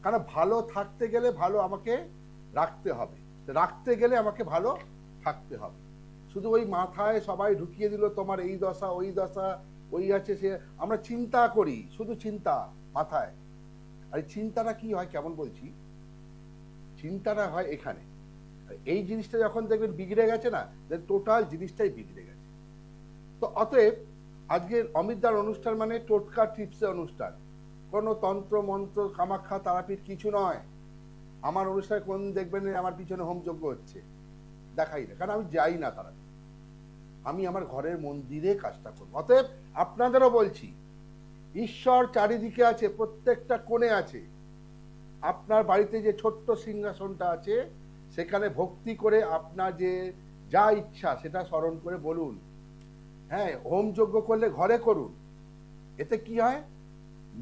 কারণ ভালো থাকতে গেলে ভালো আমাকে রাখতে হবে, রাখতে গেলে আমাকে ভালো থাকতে হবে। শুধু ওই মাথায় সবাই ঢুকিয়ে দিল তোমার এই দশা ওই দশা ওই আছে সে, আমরা চিন্তা করি শুধু চিন্তা মাথায়। আর চিন্তাটা কি হয় কেমন বলছি, চিন্তাটা হয় এখানে। এই জিনিসটা যখন দেখবেন বিগড়ে গেছে না, টোটাল জিনিসটাই বিগড়ে গেছে। তো অতএব আজকের অমিতদার অনুষ্ঠান মানে টোটকা টিপসের অনুষ্ঠান, কোনো তন্ত্র মন্ত্র কামাখ্যা তারাপীঠ কিছু নয়। আমার অনুষ্ঠানে কোন দেখবেন আমার পিছনে হোমযজ্ঞ হচ্ছে, দেখাই না, কারণ আমি যাই না তারা, আমি আমার ঘরের মন্দিরে কাজটা করবো। অতএব আপনাদেরও বলছি, ঈশ্বর চারিদিকে আছে, প্রত্যেকটা কোণে আছে। আপনার বাড়িতে যে ছোট্ট সিংহাসনটা আছে সেখানে ভক্তি করে আপনার যে যা ইচ্ছা সেটা স্মরণ করে বলুন। হ্যাঁ, হোম যজ্ঞ করলে ঘরে করুন, এতে কি হয়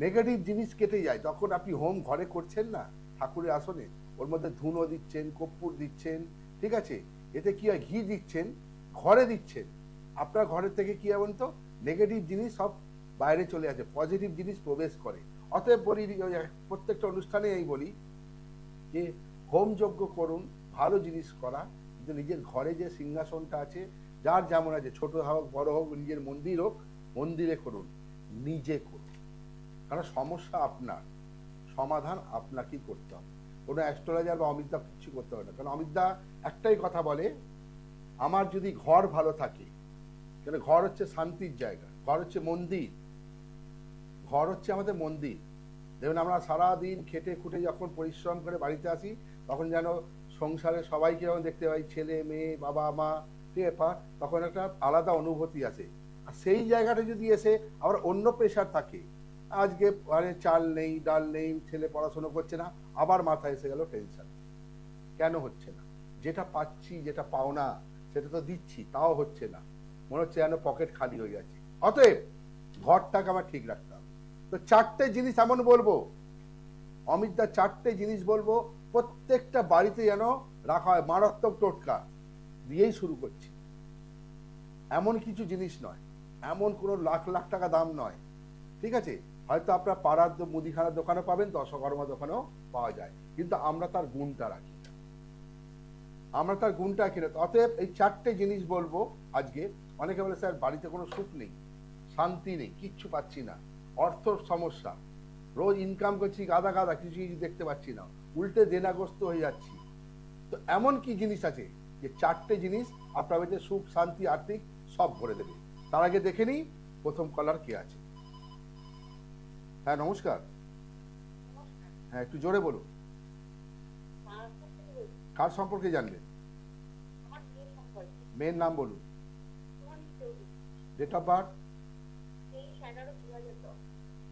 নেগেটিভ জিনিস কেটে যায়। যখন আপনি হোম ঘরে করছেন না ঠাকুরের আসনে, ওর মধ্যে ধুনো দিচ্ছেন, কর্পূর দিচ্ছেন, ঠিক আছে, এতে কি হয় ঘি দিচ্ছেন, ঘরে দিচ্ছেন, আপনার ঘরের থেকে কি হয় বলুন তো, নেগেটিভ জিনিস সব বাইরে চলে আসে, পজিটিভ জিনিস প্রবেশ করে। অতএব বলি, প্রত্যেকটা অনুষ্ঠানে এই বলি যে হোম যজ্ঞ করুন, ভালো জিনিস করা, কিন্তু নিজের ঘরে যে সিংহাসনটা আছে, যার যেমন আছে, ছোট হোক বড় হোক, নিজের মন্দির হোক, মন্দিরে করুন, নিজে করুন। কারণ সমস্যা আপনার, সমাধান আপনাকেই করতে হবে, কোনো অ্যাস্ট্রোলজার বা অমিতদা কিছু করতে হবে না। কারণ অমিতদা একটাই কথা বলে, আমার যদি ঘর ভালো থাকে, কেন ঘর হচ্ছে শান্তির জায়গা, ঘর হচ্ছে মন্দির, ঘর হচ্ছে আমাদের মন্দির। দেখবেন আমরা সারাদিন খেটে খুঁটে যখন পরিশ্রম করে বাড়িতে আসি, তখন যেন সংসারে সবাইকে যখন দেখতে পাই, ছেলে মেয়ে বাবা মা, ঠিক আছে, তখন একটা আলাদা অনুভূতি আসে। আর সেই জায়গাটা যদি এসে আবার অন্য প্রেশার থাকে, আজকে আরে চাল নেই ডাল নেই, ছেলে পড়াশোনা করছে না, আবার মাথায় এসে গেল টেনশন, কেন হচ্ছে না, যেটা পাচ্ছি যেটা পাওনা সেটা তো দিচ্ছি, তাও হচ্ছে না, মনে হচ্ছে যেন পকেট খালি হয়ে যাচ্ছে। অতএব ঘরটাকে আমার ঠিক রাখতে হবে। তো চারটে জিনিস এমন বলবো, অমিতদা চারটে জিনিস বলবো, প্রত্যেকটা বাড়িতে যেন রাখা হয়, মারাত্মক টোটকা দিয়েই শুরু করছি। এমন কিছু জিনিস নয়, এমন কোনো লাখ লাখ টাকা দাম নয়, ঠিক আছে, হয়তো আপনার পাড়ার মুদিখানার দোকানে পাবেন, দশকর্মা দোকানেও পাওয়া যায়, কিন্তু আমরা তার গুণটা রাখি না, আমরা তার গুণটা রাখি না। অতএব এই চারটে জিনিস বলবো আজকে। অনেকে বলে স্যার বাড়িতে কোনো সুখ নেই, শান্তি নেই, কিচ্ছু পাচ্ছি না, অর্থ সমস্যা, রোজ ইনকাম করছি গাদা গাদা, কিছু কিছু দেখতে পাচ্ছি না, উল্টে দেনাগ্রস্ত হয়ে যাচ্ছি। তো এমন কি জিনিস আছে যে চারটে জিনিস আপনার বাড়িতে সুখ শান্তি আর্থিক সব ভরে দেবে? তার আগে দেখে নিই প্রথম কলার কে আছে। হ্যাঁ নমস্কার, হ্যাঁ একটু জোরে বলুন, কার সম্পর্কে জানবেন? মেয়ের নাম বলুন, ডেট অফ বার্থ?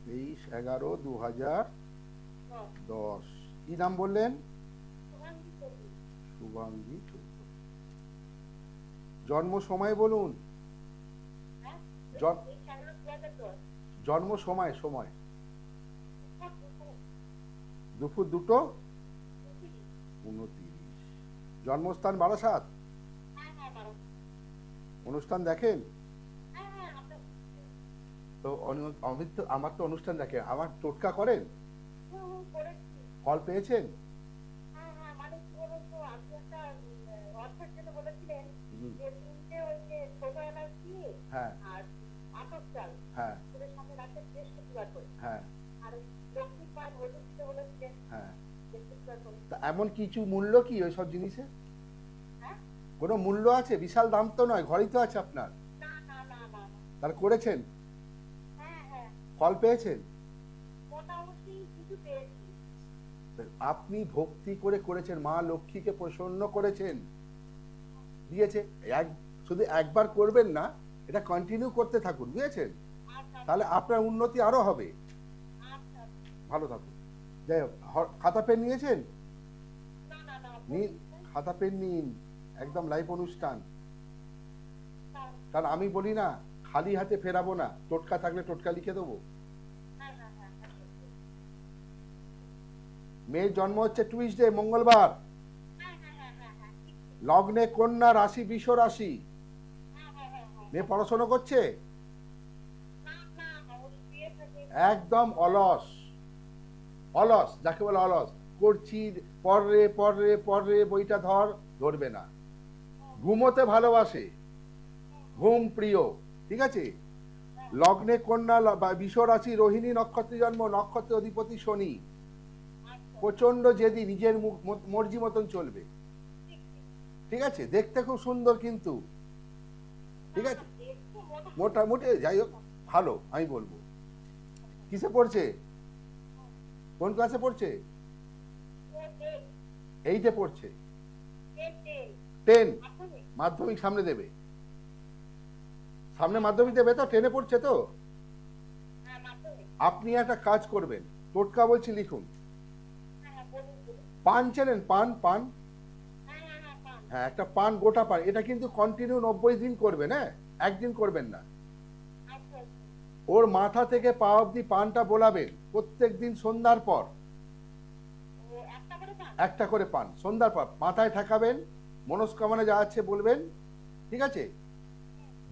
23/11/2010। কি নাম বললেন? শুভাঙ্গী চৌধুরী। জন্ম সময় বলুন, জন্ম সময়, সময় দুপুর 2:29। জন্মস্থান বারাসাত? অনুষ্ঠান দেখেন তো? অমিত তো আমার তো অনুষ্ঠান দেখে, আমার টোটকা করেন, ফল পেয়েছেন? হ্যাঁ হ্যাঁ হ্যাঁ হ্যাঁ। তা এমন কিছু মূল্য কি ওই সব জিনিসের? কোনো মূল্য আছে? বিশাল দাম তো নয়, ঘরেই তো আছে আপনার, তাহলে করেছেন, ফল পেয়েছেন? আপনি ভক্তি করে করেছেন, মা লক্ষ্মীকে প্রসন্ন করেছেন, দিয়েছে। শুধু একবার করবেন না, এটা কন্টিনিউ করতে থাকুন, বুঝেছেন, তাহলে আপনার উন্নতি আরো হবে। ভালো থাকুন। যাই হোক, খাতা পেন নিয়েছেন? নিন, খাতা পেন নিন, একদম লাইভ অনুষ্ঠান। কারণ আমি বলি না খালি হাতে ফেরাবো না, টোটকা থাকলে টোটকা লিখে দেবো। মেয়ের জন্ম হচ্ছে টুইসডে, মঙ্গলবার, লগ্নে কন্যা, রাশি বৃষ রাশি। মেয়ে পড়াশোনা করছে? একদম অলস, অলস, যাকে বলে অলস, করছি, পড়রে পড়রে পড়রে, বইটা ধরবে না। ঘুমোতে ভালোবাসে, ঘুম প্রিয়, ঠিক আছে। লগ্নে কন্যা বা বিষ রাশি, রোহিণী নক্ষত্রে জন্ম, নক্ষত্রের অধিপতি শনি, প্রচন্ড জেদি, নিজের মর্জি মতন চলবে, ঠিক আছে। দেখতে খুব সুন্দর কিন্তু, ঠিক আছে, মোটামুটি যাই হোক ভালো আমি বলবো। কিসে পড়ছে, কোন ক্লাসে পড়ছে? 8-এ পড়ছে। 10 মাধ্যমিক সামনে দেবে, সামনে মাধ্যমিক দেবে তো, 10-এ পড়ছে তো। আপনি একটা কাজ করবেন, টোটকা বলছি লিখুন। পান চেনেন? পান পান, হ্যাঁ একটা পান, গোটা পান, এটা কিন্তু কন্টিনিউ 90 দিন করবেন, হ্যাঁ, একদিন করবেন না। ওর মাথা থেকে পা অব্দি পানটা বোলাবেন প্রত্যেক দিন সন্ধ্যার পর, একটা করে পান সন্ধ্যার পর মাথায় ঠেকাবেন, মনস্কামনা যা আছে বলবেন, ঠিক আছে,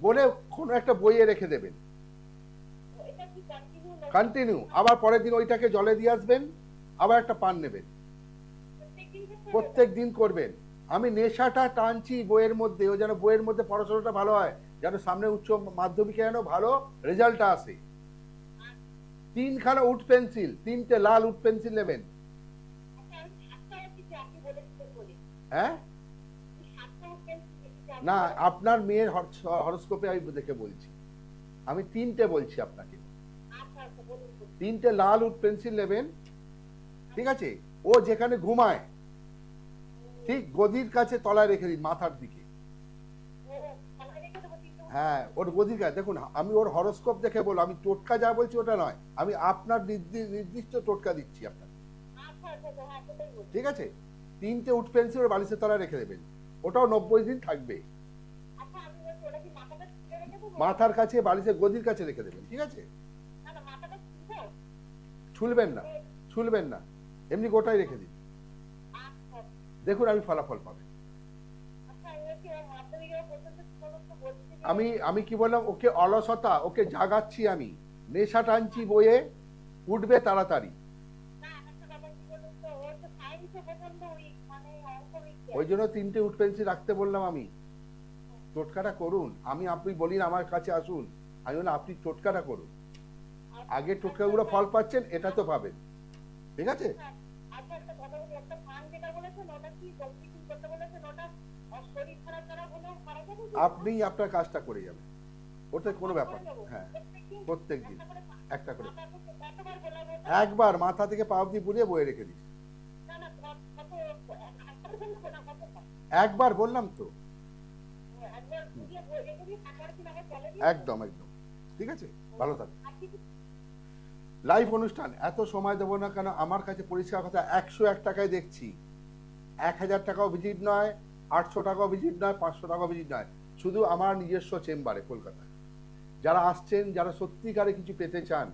বলে কোনো একটা বইয়ে রেখে দেবেন কন্টিনিউ। আবার পরের দিন ওইটাকে জলে দিয়ে আসবেন, আবার একটা পান নেবেন, প্রত্যেক দিন করবেন। আমি নেশাটা টানছি বইয়ের মধ্যে, ও যেন বইয়ের মধ্যে পড়াশোনাটা ভালো হয়, যেন সামনে উচ্চ মাধ্যমিকে যেন ভালো রেজাল্টটা আসে। 3খানা উড পেন্সিল, 3টে লাল উড পেন্সিল নেবেন। হ্যাঁ না, আপনার মেয়ের হরোস্কোপে আমি দেখে বলছি, আমি 3টে বলছি আপনাকে। 3টে লাল উড পেন্সিল নেবেন, ঠিক আছে। ও যেখানে ঘুমায় ঠিক গদির কাছে তলায় রেখে দিন, মাথার দিকে, হ্যাঁ ওর গদির কাছে। দেখুন আমি ওর হরোস্কোপ দেখে বলবো, আমি টোটকা যা বলছি ওটা নয়, আমি আপনার নির্দিষ্ট টোটকা দিচ্ছি আপনাকে, ঠিক আছে। 3টে উড পেন্সিল ওর বালিশের তলায় রেখে দেবেন, ওটাও 90 দিন থাকবে। মাথার কাছে, বালিশের গদির কাছে রেখে দেবেন, ঠিক আছে। ছুলবেন না, ছুলবেন না, এমনি গোটাই রেখে দিন, দেখুন আমি ফলাফল পাবেন। আমি কি বললাম, ওকে অলসতা, ওকে জাগাচ্ছি আমি, নেশা টানছি বইয়ে, উঠবে তাড়াতাড়ি। ওই জন্য 3টে উড পেন্সিল রাখতে বললাম আমি। টোটকাটা করুন, আপনি বলিন আমার কাছে আসুন, আমি বললাম আপনি টোটকাটা করুন, আগে টোটকাগুলো ফল পাচ্ছেন, এটা তো পাবেন, ঠিক আছে। আপনি আপনার কাজটা করে যাবেন, ওটা কোনো ব্যাপার, হ্যাঁ প্রত্যেক দিন একটা করে, একবার মাথা থেকে পা অব্দি বুলিয়ে বয়ে রেখে দিন, একবার বললাম তো, একদম একদম, ঠিক আছে। ভালো থাকবে। লাইভ অনুষ্ঠান এত সময় দেবো না কেন, আমার কাছে পরিষ্কার কথা, 101 টাকায় দেখছি, 1000 টাকাও ভিজিট নয়, 800 টাকাও ভিজিট নয়, 500 টাকাও ভিজিট নয়, শুধু আমার নিজস্ব চেম্বারে কলকাতায়। যারা আসছেন, যারা সত্যিকারে কিছু পেতে চান,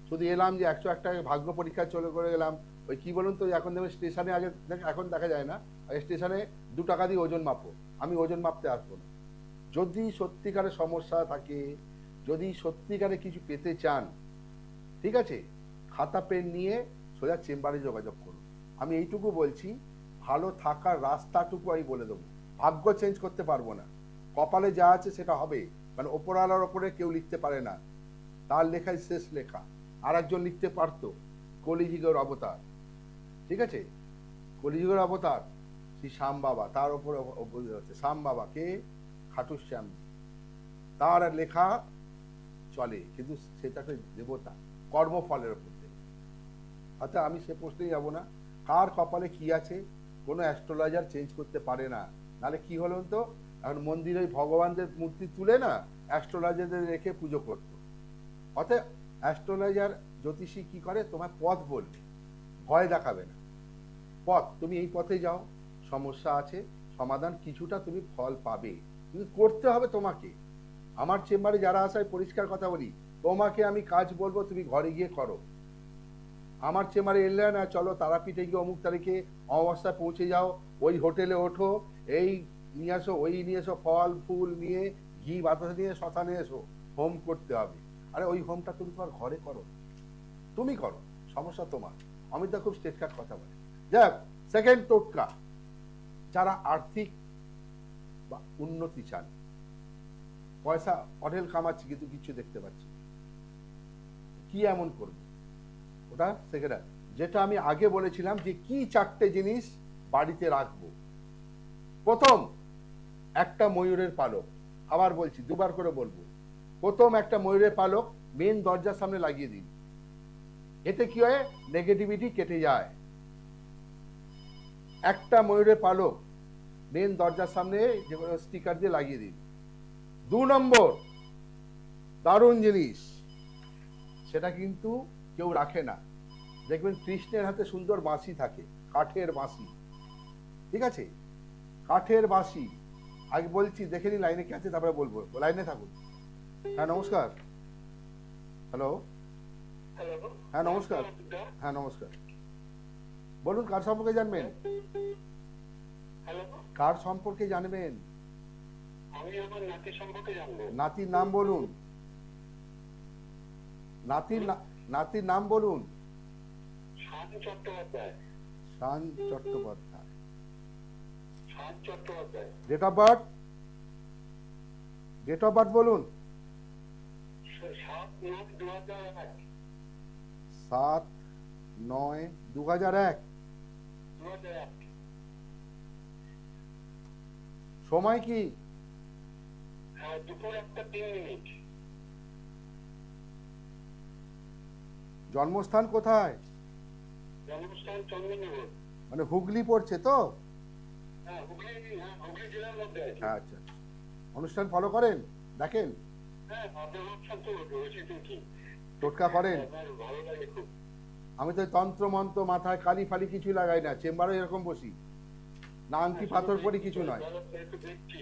শুধু এলাম যে 101 টাকায় ভাগ্য পরীক্ষায় চলে করে গেলাম, ওই কি বলুন তো, এখন দেখবেন স্টেশনে, আগে এখন দেখা যায় না, স্টেশনে 2 টাকা দিয়ে ওজন মাপো, আমি ওজন মাপতে আসবো না। যদি সত্যিকারে সমস্যা থাকে, যদি সত্যিকারে কিছু পেতে চান, ঠিক আছে, খাতা পেন নিয়ে সোজা চেম্বারে যোগাযোগ করুন। আমি এইটুকু বলছি, ভালো থাকার রাস্তাটুকু আমি বলে দেবো, ভাগ্য চেঞ্জ করতে পারবো না, কপালে যা আছে সেটা হবে, মানে ওপরওয়ালার ওপরে কেউ লিখতে পারে না, তার লেখাই শেষ লেখা। আর একজন লিখতে পারতো, কলিযুগের অবতার, ঠিক আছে, কলিযুগের অবতার শ্রী শ্যাম বাবা, তার ওপরে হচ্ছে শ্যাম বাবা কে, খাটু শ্যাম, তার লেখা চলে, কিন্তু সেটাকে দেবতা কর্মফলের উপর দেবে। অর্থাৎ আমি সে প্রশ্নেই যাবো না, কার কপালে কি আছে কোনো অ্যাস্ট্রোলজার চেঞ্জ করতে পারে না। নাহলে কি হলো তো, এখন মন্দিরে ভগবানদের মূর্তি তুলে না অ্যাস্ট্রোলজারদের রেখে পুজো করতো। অতএব অ্যাস্ট্রোলজার জ্যোতিষী কি করে, তোমার পথ বলবে, ভয় দেখাবে না, পথ, তুমি এই পথে যাও, সমস্যা আছে, সমাধান কিছুটা তুমি ফল পাবে, কিন্তু করতে হবে তোমাকে। আমার চেম্বারে যারা আসে পরিষ্কার কথা বলি, তোমাকে আমি কাজ বলবো, তুমি ঘরে গিয়ে করো। আমার চেম্বারে এলে না, চলো তারাপীঠে গিয়ে অমুক তারিখে অমাবস্যায় পৌঁছে যাও, ওই হোটেলে ওঠো, এই নিয়ে আসো, ওই নিয়ে এসো, ফল ফুল নিয়ে, ঘি বাতাসা নিয়ে শ্মশানে এসো, হোম করতে হবে। আরে ওই হোমটা তুমি তোমার ঘরে করো, তুমি করো, সমস্যা তোমার। অমিত দা খুব স্টেট কাট কথা বলে। যাক, সেকেন্ড টোটকা, যারা আর্থিক বা উন্নতি চান, পয়সা অঢেল কামাচ্ছি কিন্তু কিছু দেখতে পাচ্ছি, কি এমন করবে, ওটা সেকেন্ড। যেটা আমি আগে বলেছিলাম যে কি 4টে জিনিস বাড়িতে রাখবো। প্রথম, একটা ময়ূরের পালক। আবার বলছি, দুবার করে বলবো। প্রথম, একটা ময়ূরের পালক মেন দরজার সামনে লাগিয়ে দিন। এতে কি হয়, নেগেটিভিটি কেটে যায়। একটা ময়ূরের পালক মেন দরজার সামনে যে স্টিকার দিয়ে লাগিয়ে দিন। 2 নম্বর, দারুণ জিনিস, সেটা কিন্তু কেউ রাখে না, দেখবেন কৃষ্ণের হাতে সুন্দর বাঁশি থাকে, কাঠের বাঁশি। ঠিক আছে, কাঠের বাঁশি। আগে বলছি, দেখে নি লাইনে কে আছে, তারপরে বলবো, লাইনে থাকুন। হ্যাঁ নমস্কার। হ্যালো, হ্যাঁ নমস্কার। হ্যাঁ নমস্কার, বলুন কার সম্পর্কে জানবেন? কার সম্পর্কে জানবেন? আমি আমার নাতি সম্পর্কে জানবো। নাতির নাম বলুন। নাতির নাম বলুন। Shaan Chattopadhyay. Shaan Chattopadhyay. Shaan Chattopadhyay. Date of birth? Date of birth বলুন। 7/9/2001। 7/9/2001। 2001। সময় কি? দুপুর 1:03। জন্মস্থান কোথায়? জন্মস্থান চন্দননগর। মানে হুগলি পড়ছে তো? হ্যাঁ, হুগলি জেলার মধ্যে আছে। আচ্ছা, অনুষ্ঠান ফলো করেন, দেখেন? হ্যাঁ, আপনার অনুষ্ঠান তো রয়েছে, কি টোটকা করেন? ভালো লাগে খুব। আমি তো তন্ত্র মন্ত্র মাথায় কালি ফালি কিছু লাগাই না, চেম্বারে এরকম বসি, না আংটি পাথর পরি কিছু নয়। দেখছি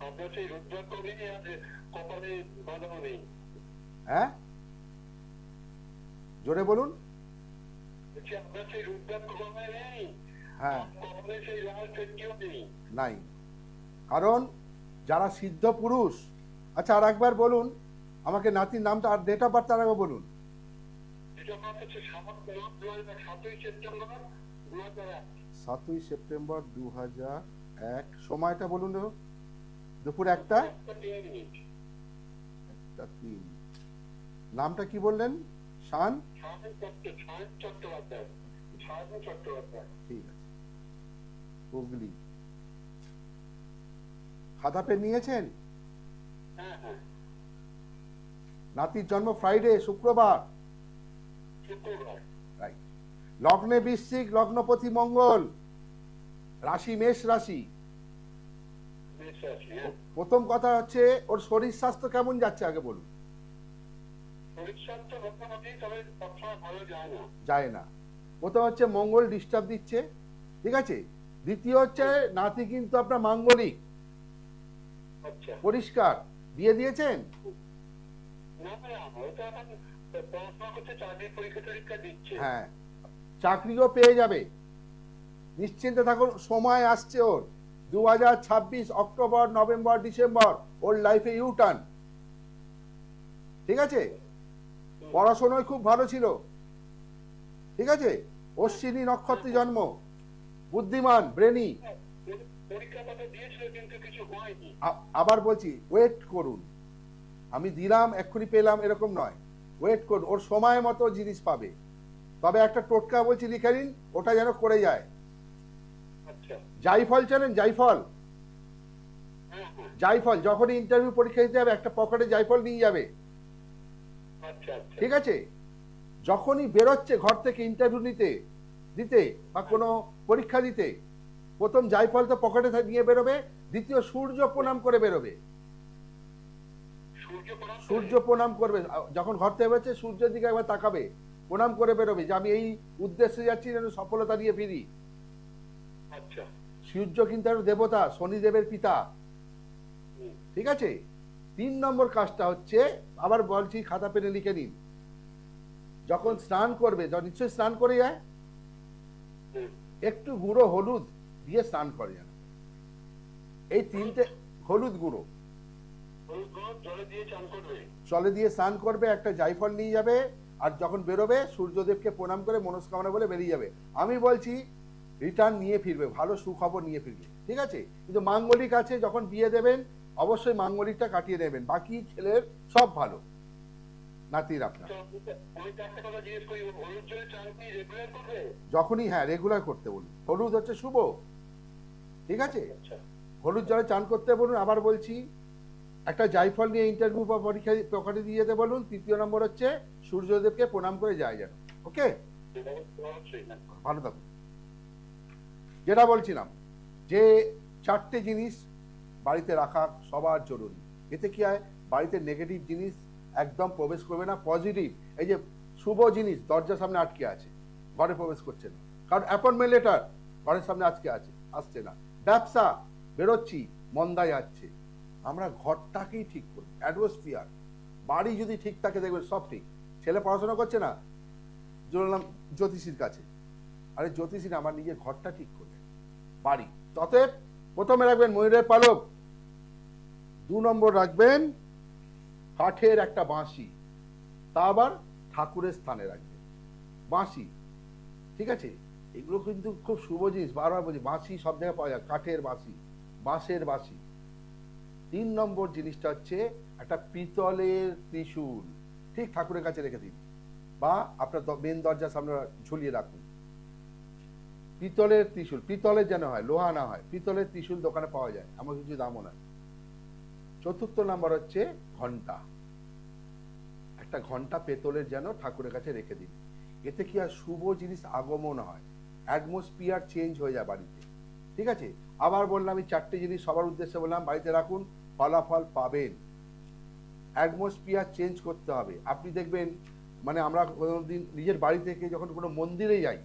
আপনার সেই রুদ্রাক্ষ নেই, আর কপালে বাঁধানো নেই। হ্যাঁ, জোরে বলুন। আপনার সেই রুদ্রাক্ষ কপালে নেই, হ্যাঁ, কপালে সেই লাল ফেটকিও নেই। নাই, কারণ যারা সিদ্ধ পুরুষ। আচ্ছা, আর একবার বলুন আমাকে নাতির নামটা, আর ডেট অফ বার্থ তার আগে বলুন। এটা হচ্ছে 7 সেপ্টেম্বর 2001। 7ই সেপ্টেম্বর 2001। সময়টা বলুন। দুপুর 1:03। নামটা কি বললেন? শান চট্টোপাধ্যায়। ঠিক আছে, হুগলি। খাতা পেন নিয়েছেন? হ্যাঁ হ্যাঁ। নাতির জন্ম ফ্রাইডে, শুক্রবার। রাইট। লগ্নে বৃশ্চিক, লগ্নপতি মঙ্গল, রাশি মেষ রাশি। প্রথম কথা হচ্ছে, ওর শরীর স্বাস্থ্য কেমন যাচ্ছে আগে বলুন। শরীর স্বাস্থ্য মোটামুটি, তবে সবসময় ভালো যায় না। যায় না। প্রথম হচ্ছে মঙ্গল ডিস্টার্ব দিচ্ছে, ঠিক আছে। দ্বিতীয় হচ্ছে নাতি কিন্তু আপনার মাঙ্গলিক, পরিষ্কার। বিয়ে দিয়েছেন? হ্যাঁ, চাকরিও পেয়ে যাবে, নিশ্চিন্তে থাকুন। সময় আসছে ওর, 2026 অক্টোবর, নভেম্বর, ডিসেম্বর, ওর লাইফে ইউ টার্ন। ঠিক আছে, পড়াশোনায় খুব ভালো ছিল, ঠিক আছে। অশ্বিনী নক্ষত্রে জন্ম, বুদ্ধিমান, ব্রেনি। আবার বলছি, ওয়েট করুন, আমি দিলাম এক্ষুনি পেলাম এরকম নয়, ওয়েট করুন, ওর সময় মতো জিনিস পাবে। তবে একটা টোটকা বলছি, লিখে নিন, ওটা যেন করে যায়। জাইফল জানেন? জাইফল, জাইফল যখনই ইন্টারভিউ পরীক্ষা দিতে যাবে, একটা পকেটে জাইফল নিয়ে যাবে, ঠিক আছে। যখনই বেরোচ্ছে ঘর থেকে ইন্টারভিউ দিতে বা কোনো পরীক্ষা দিতে, প্রথম জাইফল তো পকেটে নিয়ে বেরোবে, দ্বিতীয় সূর্য প্রণাম করে বেরোবে। সূর্য প্রণাম করবে, যখন ঘর থেকে বেরোচ্ছে সূর্যের দিকে একবার তাকাবে, প্রণাম করে বেরোবে যে আমি এই উদ্দেশ্যে যাচ্ছি যেন সফলতা নিয়ে ফিরি। সূর্য কিন্তু একটা দেবতা, শনিদেবের পিতা, ঠিক আছে। 3 নম্বর কাজটা হচ্ছে, আবার বলছি, খাতা পেনে লিখে নিন। যখন স্নান করবে, নিশ্চয়ই স্নান করে যায়, একটু গুঁড়ো হলুদ দিয়ে স্নান করে যেন। এই 3টে, হলুদ গুঁড়ো জলে দিয়ে স্নান করবে, একটা জায়ফল নিয়ে যাবে, আর যখন বেরোবে সূর্যদেবকে প্রণাম করে মনস্কামনা বলে বেরিয়ে যাবে। আমি বলছি রিটার্ন নিয়ে ফিরবে, ভালো সুখবর নিয়ে ফিরবে, ঠিক আছে? কিন্তু মাঙ্গলিক আছে, যখন বিয়ে দেবেন অবশ্যই মাঙ্গলিকটা কাটিয়ে নেবেন, বাকি ছেলের সব ভালো, নাতির আপনার। তো আমি তো একটা কথা জিজ্ঞেস করি, হলুদ জলে চান কি রেগুলার করবে? যখনই, হ্যাঁ, রেগুলার করতে বলুন। হলুদ হচ্ছে শুভ, ঠিক আছে? আচ্ছা হলুদ জলে চান করতে বলুন। আবার বলছি, একটা জায়ফল নিয়ে ইন্টারভিউ বা পরীক্ষা পকেটে দিয়ে যেতে বলুন। তৃতীয় নম্বর হচ্ছে সূর্যদেবকে প্রণাম করে যায় যেন। ওকে, অবশ্যই না। ভালো থাকুন। যেটা বলছিলাম, যে 4টে জিনিস বাড়িতে রাখা সবার জরুরি। এতে কি হয়, বাড়িতে নেগেটিভ জিনিস একদম প্রবেশ করবে না, পজিটিভ। এই যে শুভ জিনিস দরজার সামনে আটকে আছে, ঘরে প্রবেশ করছে না। কারণ অ্যাপয়েন্টমেন্ট লেটার ঘরের সামনে আজকে আছে, আসছে না। ব্যবসা, বেরোচ্ছি, মন্দায় যাচ্ছে। আমরা ঘরটাকেই ঠিক করি, অ্যাটমসফিয়ার। বাড়ি যদি ঠিক থাকে দেখবেন সব ঠিক। ছেলে পড়াশোনা করছে না, জুড়লাম জ্যোতিষীর কাছে। আরে জ্যোতিষী না, আমার নিজের ঘরটা ঠিক করবে, বাড়ি। অতএব প্রথমে রাখবেন ময়ূরের পালক, 2 নম্বর রাখবেন কাঠের একটা বাঁশি, তা আবার ঠাকুরের স্থানে রাখবেন বাঁশি, ঠিক আছে? এগুলো কিন্তু খুব শুভ জিনিস, বারবার বলছি, বাঁশি সব জায়গায় পাওয়া যায়, কাঠের বাঁশি, বাঁশের বাঁশি। 3 নম্বর জিনিসটা হচ্ছে একটা পিতলের ত্রিশূল, ঠিক ঠাকুরের কাছে রেখে দিন, বা আপনার মেন দরজার সামনে ঝুলিয়ে রাখুন। পিতলের ত্রিশূল, পিতলের যেন হয়, লোহা না হয়। পিতলের ত্রিশূল দোকানে পাওয়া যায়, আমার কিছু দামও নয়। 4র্থ নাম্বার হচ্ছে ঘন্টা, একটা ঘন্টা পেতলের যেন ঠাকুরের কাছে রেখে দিন। এতে কি হয়, শুভ জিনিস আগমন হয়, অ্যাটমসফিয়ার চেঞ্জ হয়ে যায় বাড়িতে, ঠিক আছে? আবার বললাম, এই 4টে জিনিস সবার উদ্দেশ্যে বললাম, বাড়িতে রাখুন, ফলাফল পাবেন। অ্যাটমসফিয়ার চেঞ্জ করতে হবে। আপনি দেখবেন, মানে আমরা কোনোদিন নিজের বাড়ি থেকে যখন কোনো মন্দিরে যাই,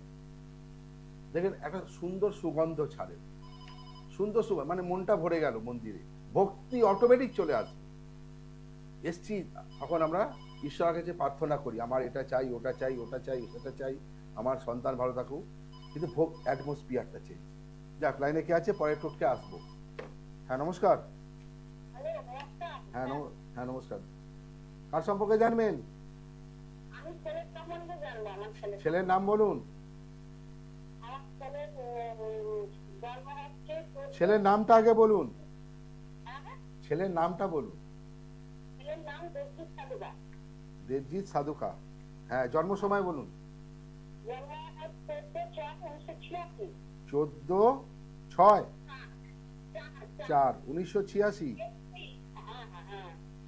দেখেন একটা সুন্দর সুগন্ধ ছাড়ে, সুন্দর সুগন্ধ, মানে মনটা ভরে গেল মন্দিরে, ভক্তি অটোমেটিক চলে আসে। এসছি, তখন আমরা ঈশ্বরের কাছে প্রার্থনা করি, আমার এটা চাই, ওটা চাই, ওটা চাই, সেটা চাই, আমার সন্তান ভালো থাকুক। কিন্তু অ্যাটমসফিয়ারটা চেঞ্জ। যাক, লাইনে কে আছে, পরের টোটকে আসবো। হ্যাঁ নমস্কার। হ্যাঁ হ্যাঁ নমস্কার। কার সম্পর্কে জানবেন? আমি ছেলের সম্বন্ধে জানবো। আমার ছেলের নাম বলুন। আমার ছেলের জন্ম হচ্ছে ছেলের নামটা আগে বলুন, ছেলের নামটা বলুন। ছেলের নাম দেবজিৎ সাধুকা। দেবজিৎ সাধুকা, হ্যাঁ। জন্ম সময় বলুন। জন্ম হচ্ছে 14/6/1986। 14/6/1986।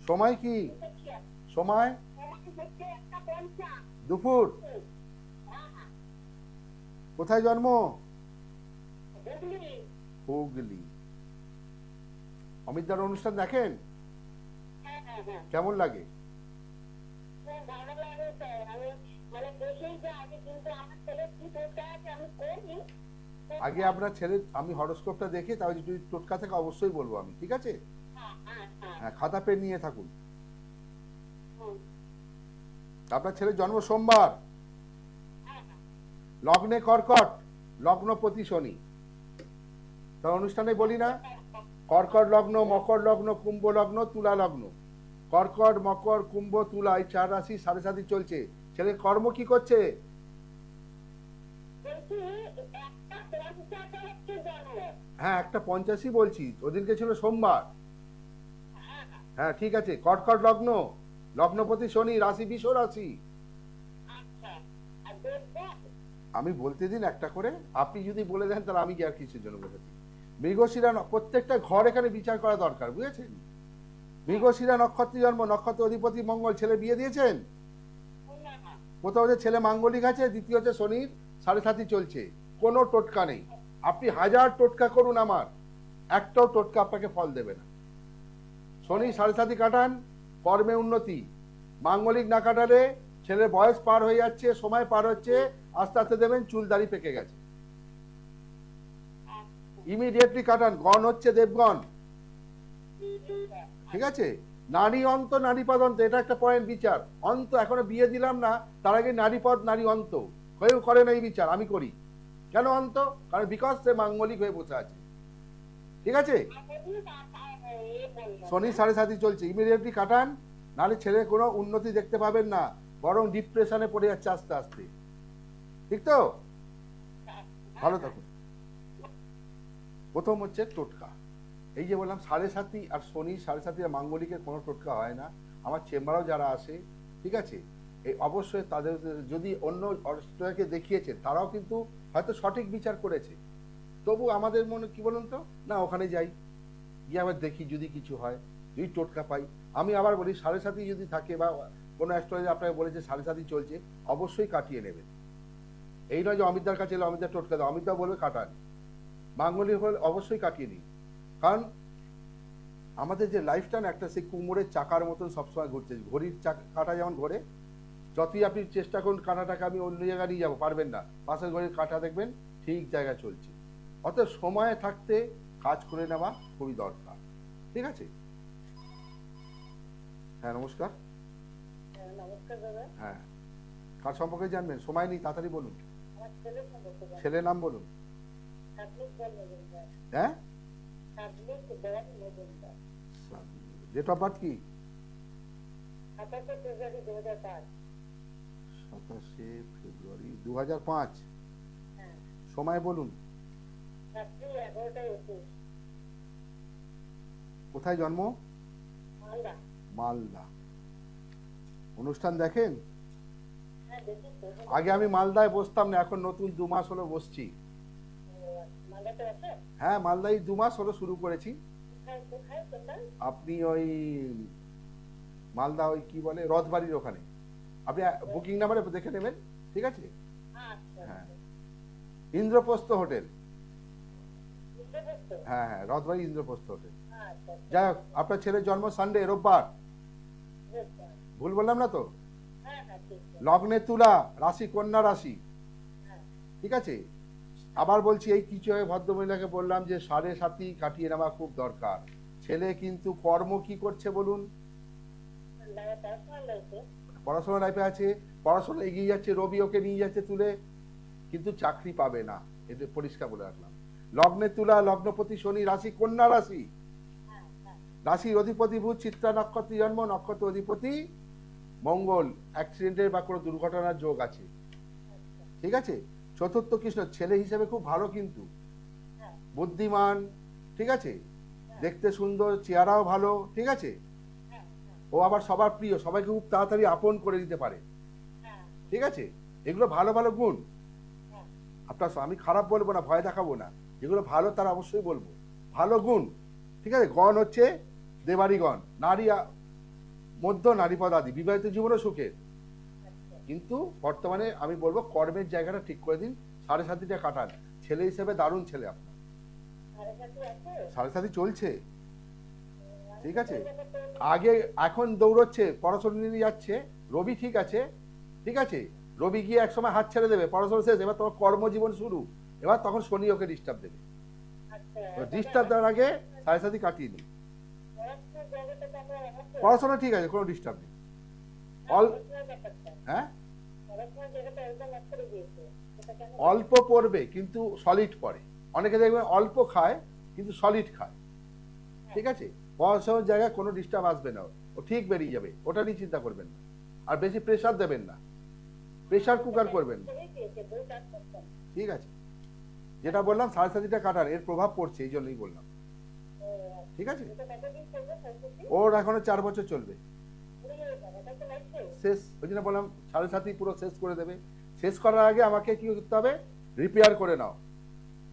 সময় কি? সময় দুপুর। কোথায় জন্ম? হুগলি। অমিতদার অনুষ্ঠান দেখেন? কেমন লাগে? ভালো লাগে স্যার, আমি মানে দেখেই যাই, কিন্তু আমার ছেলের কি দরকার আছে আমি করি। আগে আপনার ছেলে, আমি হরোস্কোপটা দেখে তাহলে যদি টোটকা থাকে অবশ্যই বলবো আমি, ঠিক আছে? হ্যাঁ, খাতা পেন নিয়ে থাকুন। আপনার ছেলের জন্ম সোমবার, লগ্নে কর্কট, লগ্নপতি শনি। তার অনুষ্ঠানে বলি না, কর্কট লগ্ন, মকর লগ্ন, কুম্ভ লগ্ন, তুলা লগ্ন। কর্কট, মকর, কুম্ভ, তুলা, এই 4 রাশি 7.5 চলছে। ছেলের কর্ম কি করছে? হ্যাঁ, একটা 85 বলছি, ওদিনকে ছিল সোমবার। হ্যাঁ ঠিক আছে, কর্কট লগ্ন, লগ্নপতি শনি, রাশি বিষ রাশি। আমি বলতে দিন একটা করে, আপনি যদি বলে দেন তাহলে আমি কি আর কিছুর জন্য বলেছি। মৃগশিরা, প্রত্যেকটা ঘর এখানে বিচার করা দরকার, বুঝেছেন? মৃগশিরা নক্ষত্রে জন্ম, নক্ষত্র অধিপতি মঙ্গল। ছেলে বিয়ে দিয়েছেন? কোথাও যে ছেলে মাঙ্গলিক আছে, দ্বিতীয় হচ্ছে শনির 7.5 চলছে, কোনো টোটকা নেই। আপনি 1000 টোটকা করুন, আমার একটাও টোটকা আপনাকে ফল দেবে না। শনি 7.5 কাটান, কর্মে উন্নতি। মাঙ্গলিক না কাটালে ছেলের বয়স পার হয়ে যাচ্ছে, সময় পার হচ্ছে, আস্তে আস্তে দেবেন চুল দাড়ি পেকে গেছে। ইমিডিয়েটলি কাটান। গণ হচ্ছে দেবগণ, ঠিক আছে? নারী অন্ত, নারীপদ অন্ত, এটা একটা পয়েন্ট বিচার। অন্ত এখনো বিয়ে দিলাম না, তার আগে নারীপদ, নারী অন্ত। কেউ করে না এই বিচার, আমি করি। কেন অন্ত? কারণ বিকজ সে মাঙ্গলিক হয়ে বসে আছে, ঠিক আছে? শনি 7.5 চলছে, ইমিডিয়েটলি কাটান, নাহলে ছেলের কোনো উন্নতি দেখতে পাবেন না। বরং ডিপ্রেশনে পড়ে যাচ্ছে আস্তে আস্তে। ঠিক তো? ভালো থাকুন। প্রথম হচ্ছে টোটকা। এই যে বললাম 7.5 আর শনি 7.5 আর মাঙ্গলিকের কোনো টোটকা হয় না। আমার চেম্বারেও যারা আসে, ঠিক আছে, এই অবশ্যই তাদের যদি অন্য অস্ট্রেলিয়াকে দেখিয়েছে তারাও কিন্তু হয়তো সঠিক বিচার করেছে, তবু আমাদের মনে কি বলুন তো, না ওখানে যাই, গিয়ে আবার দেখি যদি কিছু হয়, যদি টোটকা পাই। আমি আবার বলি 7.5 যদি থাকে বা কোনো অ্যাস্ট্রোলজি আপনাকে বলেছে 7.5 চলছে, অবশ্যই কাটিয়ে নেবেন। এই নয় যে অমিতদার কাছে এলে অমিতদার টোটকা দাও, অমিতদা বলবে কাটান। মাঙ্গলিক হলে অবশ্যই কাটিয়ে নিন, কারণ আমাদের যে লাইফটা না একটা সেই কুমোরের চাকার মতন সবসময় ঘুরছে। ঘড়ির কাঁটা যেমন ঘোরে, যতই আপনি চেষ্টা করুন কাঁটাটাকে আমি অন্য জায়গায় নিয়ে যাবো, পারবেন না। পাশের ঘড়ির কাঁটা দেখবেন ঠিক জায়গায় চলছে। অতএব সময়ে থাকতে কাজ করে নেওয়া খুবই দরকার। ঠিক আছে? হ্যাঁ নমস্কার। নমস্কার দাদা। হ্যাঁ, কার সম্পর্কে জানবেন? সময় নেই, তাড়াতাড়ি বলুন। আমার ছেলে সম্পর্কে জানতে। ছেলের নাম বলুন। সাবলিক বল মজুমদার। হ্যাঁ, সাবলিক বল মজুমদার। ডেট অফ বার্থ কি? 27 ফেব্রুয়ারি 2005। 27 ফেব্রুয়ারি 2005। হ্যাঁ। সময় বলুন। রাত্রি 11:21। কোথায় জন্ম? মালদা। মালদা। অনুষ্ঠান দেখেন? হ্যাঁ দেখি তো। আগে আমি মালদায় বসতাম না, এখন নতুন 2 মাস হলো বসছি। মালদাতে আছে? হ্যাঁ, মালদায় 2 মাস হলো শুরু করেছি। কোথায় কোথায় কোথায়? আপনি ওই মালদা ওই কি বলে রথবাড়ির ওখানে, আপনি বুকিং নাম্বারে দেখে নেবেন। ঠিক আছে? আচ্ছা। হ্যাঁ, ইন্দ্রপ্রস্থ হোটেল। ইন্দ্রপ্রস্থ? হ্যাঁ হ্যাঁ, রথবাড়ি ইন্দ্রপ্রস্থ হোটেল। আচ্ছা। যাই হোক, আপনার ছেলের জন্ম সানডে, রোববার। বুঝলাম। ভুল বললাম না তো? হ্যাঁ হ্যাঁ ঠিক আছে। লগ্নে তুলা, রাশি কন্যা রাশি। হ্যাঁ। ঠিক আছে? আবার বলছি, এই কিছু আগে ভদ্রমহিলাকে বললাম যে 7.5 কাটিয়ে নেওয়া খুব দরকার। ছেলে কিন্তু কর্ম কি করছে বলুন? পার্সোনাল লাইফে? পড়াশোনা লাইফে আছে, পড়াশোনা এগিয়ে যাচ্ছে, রবি ওকে নিয়ে যাচ্ছে তুলে, কিন্তু চাকরি পাবে না, এটা পরিষ্কার বলে রাখলাম। লগ্নে তুলা, লগ্নপতি শনি, রাশি কন্যা রাশি। হ্যাঁ হ্যাঁ। রাশির অধিপতি বুধ, চিত্রা নক্ষত্রে জন্ম, নক্ষত্র অধিপতি মঙ্গল। অ্যাক্সিডেন্টের বা কোনো দুর্ঘটনার যোগ আছে। ঠিক আছে? চতুর্থ কৃষ্ণ, ছেলে হিসেবে খুব ভালো, কিন্তু হ্যাঁ। বুদ্ধিমান। ঠিক আছে? দেখতে সুন্দর, চেহারাও ভালো। ঠিক আছে? হ্যাঁ। ও আবার সবার প্রিয়, সবাইকে খুব তাড়াতাড়ি আপন করে দিতে পারে। হ্যাঁ। ঠিক আছে? এগুলো ভালো ভালো গুণ। হ্যাঁ। আপনার আমি খারাপ বলবো না, ভয় দেখাবো না, যেগুলো ভালো তারা অবশ্যই বলবো, ভালো গুণ। ঠিক আছে? গণ হচ্ছে দেবারি গণ, নারী মধ্য নারীপদ আদি, বিবাহিত জীবনও সুখের। কিন্তু বর্তমানে আমি বলবো কর্মের জায়গাটা ঠিক করে দিন, 7.5টা কাটান। ছেলে হিসেবে দারুণ ছেলে আপনার। 7.5 চলছে। ঠিক আছে? আগে এখন দৌড়চ্ছে, পড়াশোনা নিয়ে যাচ্ছে। রবি ঠিক আছে, ঠিক আছে, রবি গিয়ে একসময় হাত ছেড়ে দেবে, পড়াশোনা শেষ, এবার তোমার কর্মজীবন শুরু। এবার তখন শনি ওকে ডিস্টার্ব দেবে। ডিস্টার্ব দেওয়ার আগে 7.5 কাটিয়ে নিই। পড়াশোনা ঠিক আছে, কোনো ডিস্টার্ব নেই। হ্যাঁ, অল্প পড়বে কিন্তু সলিড পড়ে। অনেকে দেখবেন অল্প খায় কিন্তু সলিড খায়। ঠিক আছে? পড়াশোনার জায়গায় কোনো ডিস্টার্ব আসবে না, ও ঠিক বেরিয়ে যাবে, ওটা নিয়ে চিন্তা করবেন না। আর বেশি প্রেশার দেবেন না, প্রেশার কুকার করবেন না। ঠিক আছে? যেটা বললাম 7.5টা কাটার, এর প্রভাব পড়ছে, এই জন্যই বললাম। ঠিক আছে? ওর এখনো 4 বছর চলবে, শেষ। ওই জন্য বললাম 7.5 পুরো শেষ করে দেবে। শেষ করার আগে আমাকে কি করতে হবে? রিপেয়ার করে নাও,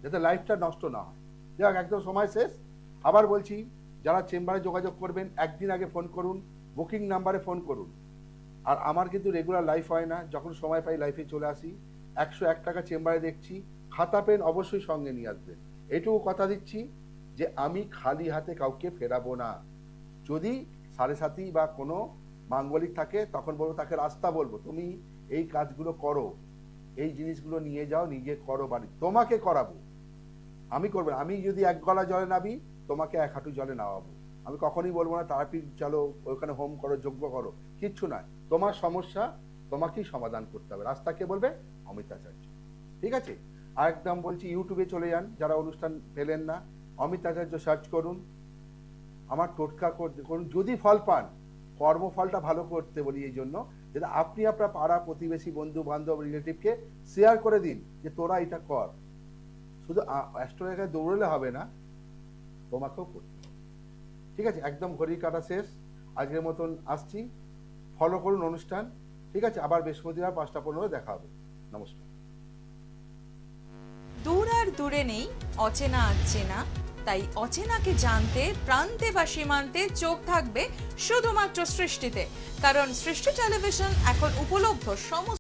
যাতে লাইফটা নষ্ট না হয়। যাক, একদম সময় শেষ। আবার বলছি, যারা চেম্বারে যোগাযোগ করবেন একদিন আগে ফোন করুন, বুকিং নাম্বারে ফোন করুন। আর আমার কিন্তু রেগুলার লাইফ হয় না, যখন সময় পাই লাইফে চলে আসি। 101 টাকা চেম্বারে দেখছি। খাতা পেন অবশ্যই সঙ্গে নিয়ে আসবেন। এটুকু কথা দিচ্ছি যে আমি খালি হাতে কাউকে ফেরাবো না। যদি 7.5 বা কোনো মাঙ্গলিক থাকে, তখন বলবো, তাকে রাস্তা বলবো, তুমি এই কাজগুলো করো, এই জিনিসগুলো নিয়ে যাও, নিজে করো বাড়ি, তোমাকে করাবো, আমি করবো না। আমি যদি 1 গলা জলে নাবি, তোমাকে 1 হাঁটু জলে নামাবো। আমি কখনোই বলবো না তারাপীঠ চলো, ওখানে হোম করো, যজ্ঞ করো, কিচ্ছু নয়। তোমার সমস্যা তোমাকেই সমাধান করতে হবে। রাস্তা কে বলবে? অমিত আচার্য। ঠিক আছে? আর একদম বলছি, ইউটিউবে চলে যান, যারা অনুষ্ঠান পেলেন না, অমিত আচার্য সার্চ করুন, আমার টোটকা করুন। যদি ফল পান কর্মফলটা ভালো করতে বলি এই জন্য, যেটা আপনি আপনার পাড়া প্রতিবেশী বন্ধু বান্ধব রিলেটিভকে শেয়ার করে দিন যে তোরা এটা কর। শুধু অ্যাস্ট্রোলজিতে দৌড়লে হবে না, তোমাকেও করতে হবে। ঠিক আছে, একদম ঘড়ির কাটা শেষ। আজকের মতন আসছি, ফলো করুন অনুষ্ঠান। ঠিক আছে, আবার বৃহস্পতিবার 5:15 দেখা হবে। নমস্কার। দূর আর দূরে নেই অচেনা চেনা, তাই অচেনাকে জানতে প্রান্তে বা সীমান্তে চোখ থাকবে শুধুমাত্র সৃষ্টিতে, কারণ সৃষ্টি টেলিভিশন এখন উপলব্ধ সমস্ত